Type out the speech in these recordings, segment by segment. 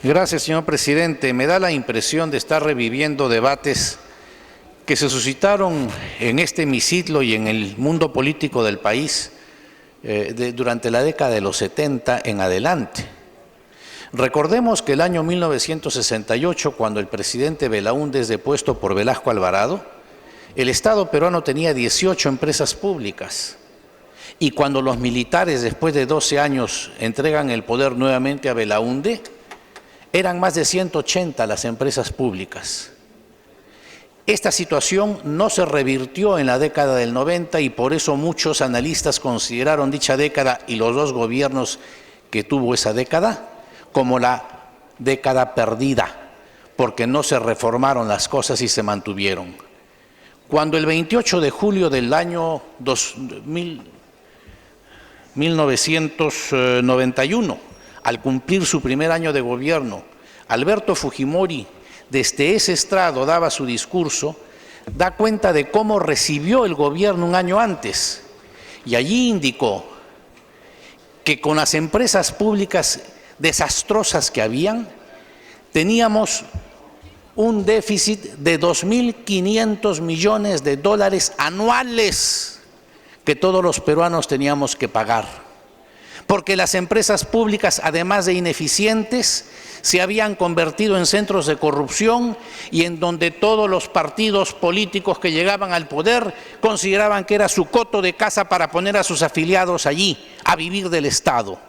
Gracias, señor presidente. Me da la impresión de estar reviviendo debates que se suscitaron en este hemiciclo y en el mundo político del país durante la década de los 70 en adelante. Recordemos que el año 1968, cuando el presidente Belaúnde es depuesto por Velasco Alvarado, el Estado peruano tenía 18 empresas públicas. Y cuando los militares, después de 12 años, entregan el poder nuevamente a Belaúnde, eran más de 180 las empresas públicas. Esta situación no se revirtió en la década del 90 y por eso muchos analistas consideraron dicha década y los dos gobiernos que tuvo esa década como la década perdida, porque no se reformaron las cosas y se mantuvieron. Cuando el 28 de julio del año 1991, al cumplir su primer año de gobierno, Alberto Fujimori, desde ese estrado daba su discurso, da cuenta de cómo recibió el gobierno un año antes. Y allí indicó que con las empresas públicas desastrosas que habían, teníamos un déficit de 2.500 millones de dólares anuales que todos los peruanos teníamos que pagar. Porque las empresas públicas, además de ineficientes, se habían convertido en centros de corrupción y en donde todos los partidos políticos que llegaban al poder consideraban que era su coto de casa para poner a sus afiliados allí, a vivir del Estado.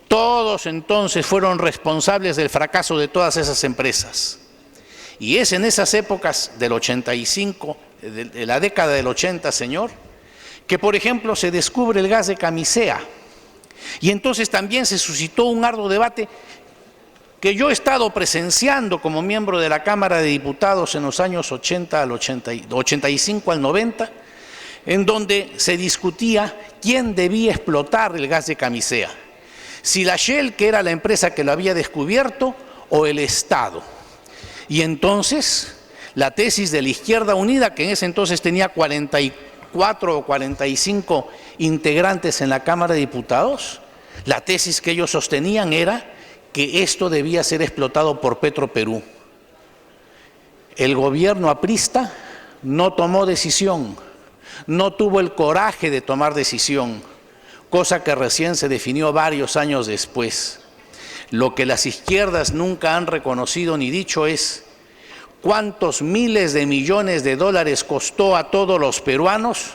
Todos entonces fueron responsables del fracaso de todas esas empresas. Y es en esas épocas del 85, de la década del 80, señor, que por ejemplo se descubre el gas de Camisea. Y entonces también se suscitó un arduo debate que yo he estado presenciando como miembro de la Cámara de Diputados en los años 85 al 90, en donde se discutía quién debía explotar el gas de Camisea, si la Shell, que era la empresa que lo había descubierto, o el Estado. Y entonces la tesis de la Izquierda Unida, que en ese entonces tenía 44 o 45 integrantes en la Cámara de Diputados, la tesis que ellos sostenían era que esto debía ser explotado por Petroperú. El gobierno aprista no tomó decisión, no tuvo el coraje de tomar decisión, cosa que recién se definió varios años después. Lo que las izquierdas nunca han reconocido ni dicho es cuántos miles de millones de dólares costó a todos los peruanos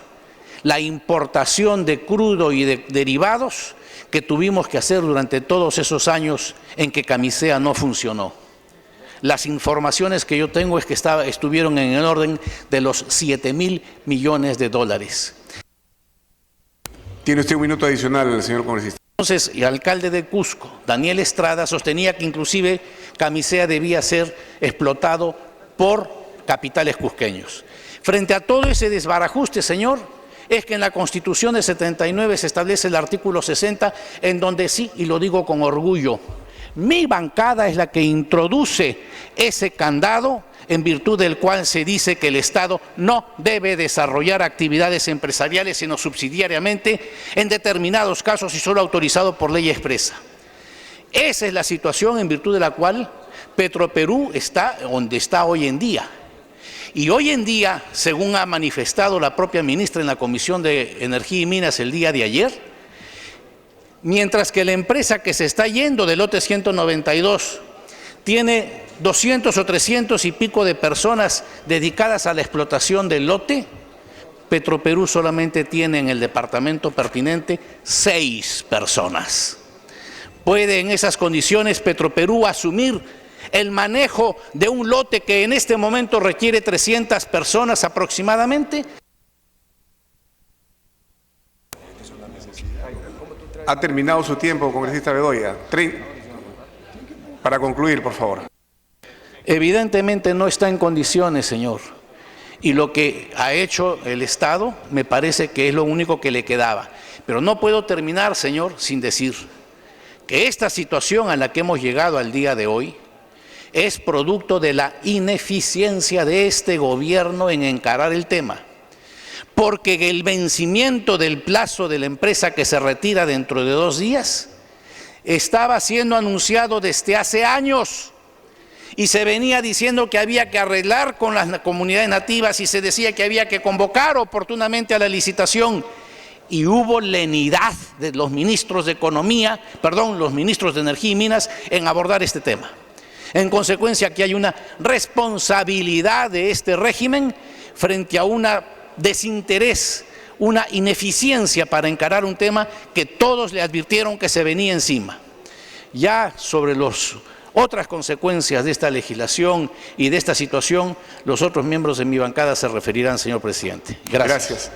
la importación de crudo y de derivados que tuvimos que hacer durante todos esos años en que Camisea no funcionó. Las informaciones que yo tengo es que estuvieron en el orden de los 7.000 millones de dólares. Tiene usted un minuto adicional, señor congresista. Entonces, el alcalde de Cusco, Daniel Estrada, sostenía que inclusive Camisea debía ser explotado por capitales cusqueños. Frente a todo ese desbarajuste, señor, es que en la Constitución de 79 se establece el artículo 60, en donde sí, y lo digo con orgullo, mi bancada es la que introduce ese candado en virtud del cual se dice que el Estado no debe desarrollar actividades empresariales sino subsidiariamente en determinados casos y solo autorizado por ley expresa. Esa es la situación en virtud de la cual Petroperú está donde está hoy en día. Y hoy en día, según ha manifestado la propia ministra en la Comisión de Energía y Minas el día de ayer, mientras que la empresa que se está yendo del lote 192 tiene 200 o 300 y pico de personas dedicadas a la explotación del lote, Petroperú solamente tiene en el departamento pertinente 6 personas. ¿Puede en esas condiciones Petroperú asumir el manejo de un lote que en este momento requiere 300 personas aproximadamente? Ha terminado su tiempo, congresista Bedoya. Para concluir, por favor. Evidentemente no está en condiciones, señor. Y lo que ha hecho el Estado me parece que es lo único que le quedaba. Pero no puedo terminar, señor, sin decir que esta situación a la que hemos llegado al día de hoy es producto de la ineficiencia de este gobierno en encarar el tema. Porque el vencimiento del plazo de la empresa que se retira dentro de 2 días estaba siendo anunciado desde hace años y se venía diciendo que había que arreglar con las comunidades nativas y se decía que había que convocar oportunamente a la licitación. Y hubo lenidad de los ministros de Economía, perdón, los ministros de Energía y Minas en abordar este tema. En consecuencia, aquí hay una responsabilidad de este régimen frente a un desinterés, una ineficiencia para encarar un tema que todos le advirtieron que se venía encima. Ya sobre las otras consecuencias de esta legislación y de esta situación, los otros miembros de mi bancada se referirán, señor presidente. Gracias.